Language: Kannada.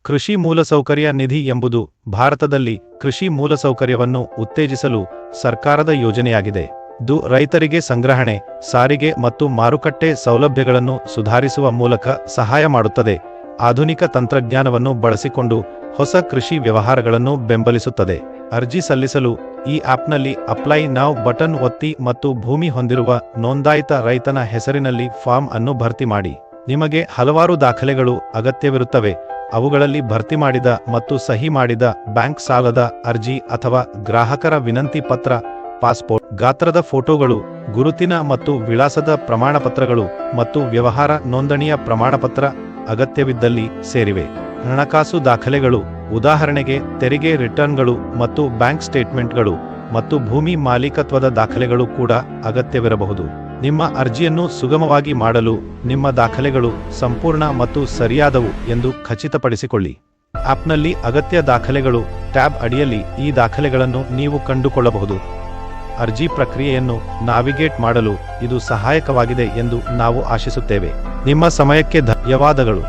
ಕೃಷಿ ಮೂಲಸೌಕರ್ಯ ನಿಧಿ ಎಂಬುದು ಭಾರತದಲ್ಲಿ ಕೃಷಿ ಮೂಲಸೌಕರ್ಯವನ್ನು ಉತ್ತೇಜಿಸಲು ಸರ್ಕಾರದ ಯೋಜನೆಯಾಗಿದೆ. ಇದು ರೈತರಿಗೆ ಸಂಗ್ರಹಣೆ, ಸಾರಿಗೆ ಮತ್ತು ಮಾರುಕಟ್ಟೆ ಸೌಲಭ್ಯಗಳನ್ನು ಸುಧಾರಿಸುವ ಮೂಲಕ ಸಹಾಯ ಮಾಡುತ್ತದೆ. ಆಧುನಿಕ ತಂತ್ರಜ್ಞಾನವನ್ನು ಬಳಸಿಕೊಂಡು ಹೊಸ ಕೃಷಿ ವ್ಯವಹಾರಗಳನ್ನು ಬೆಂಬಲಿಸುತ್ತದೆ. ಅರ್ಜಿ ಸಲ್ಲಿಸಲು ಈ ಆಪ್ನಲ್ಲಿ ಅಪ್ಲೈ ನೌ ಬಟನ್ ಒತ್ತಿ ಮತ್ತು ಭೂಮಿ ಹೊಂದಿರುವ ನೋಂದಾಯಿತ ರೈತನ ಹೆಸರಿನಲ್ಲಿ ಫಾರ್ಮ್ ಅನ್ನು ಭರ್ತಿ ಮಾಡಿ. ನಿಮಗೆ ಹಲವಾರು ದಾಖಲೆಗಳು ಅಗತ್ಯವಿರುತ್ತವೆ. ಅವುಗಳಲ್ಲಿ ಭರ್ತಿ ಮಾಡಿದ ಮತ್ತು ಸಹಿ ಮಾಡಿದ ಬ್ಯಾಂಕ್ ಸಾಲದ ಅರ್ಜಿ ಅಥವಾ ಗ್ರಾಹಕರ ವಿನಂತಿ ಪತ್ರ, ಪಾಸ್ಪೋರ್ಟ್ ಗಾತ್ರದ ಫೋಟೋಗಳು, ಗುರುತಿನ ಮತ್ತು ವಿಳಾಸದ ಪ್ರಮಾಣಪತ್ರಗಳು ಮತ್ತು ವ್ಯವಹಾರ ನೋಂದಣಿಯ ಪ್ರಮಾಣಪತ್ರ ಅಗತ್ಯವಿದ್ದಲ್ಲಿ ಸೇರಿವೆ. ಹಣಕಾಸು ದಾಖಲೆಗಳು, ಉದಾಹರಣೆಗೆ ತೆರಿಗೆ ರಿಟರ್ನ್ಗಳು ಮತ್ತು ಬ್ಯಾಂಕ್ ಸ್ಟೇಟ್ಮೆಂಟ್ಗಳು ಮತ್ತು ಭೂಮಿ ಮಾಲೀಕತ್ವದ ದಾಖಲೆಗಳು ಕೂಡ ಅಗತ್ಯವಿರಬಹುದು. ನಿಮ್ಮ ಅರ್ಜಿಯನ್ನು ಸುಗಮವಾಗಿ ಮಾಡಲು ನಿಮ್ಮ ದಾಖಲೆಗಳು ಸಂಪೂರ್ಣ ಮತ್ತು ಸರಿಯಾದವು ಎಂದು ಖಚಿತಪಡಿಸಿಕೊಳ್ಳಿ. ಆಪ್ನಲ್ಲಿ ಅಗತ್ಯ ದಾಖಲೆಗಳು ಟ್ಯಾಬ್ ಅಡಿಯಲ್ಲಿ ಈ ದಾಖಲೆಗಳನ್ನು ನೀವು ಕಂಡುಕೊಳ್ಳಬಹುದು. ಅರ್ಜಿ ಪ್ರಕ್ರಿಯೆಯನ್ನು ನಾವಿಗೇಟ್ ಮಾಡಲು ಇದು ಸಹಾಯಕವಾಗಿದೆ ಎಂದು ನಾವು ಆಶಿಸುತ್ತೇವೆ. ನಿಮ್ಮ ಸಮಯಕ್ಕೆ ಧನ್ಯವಾದಗಳು.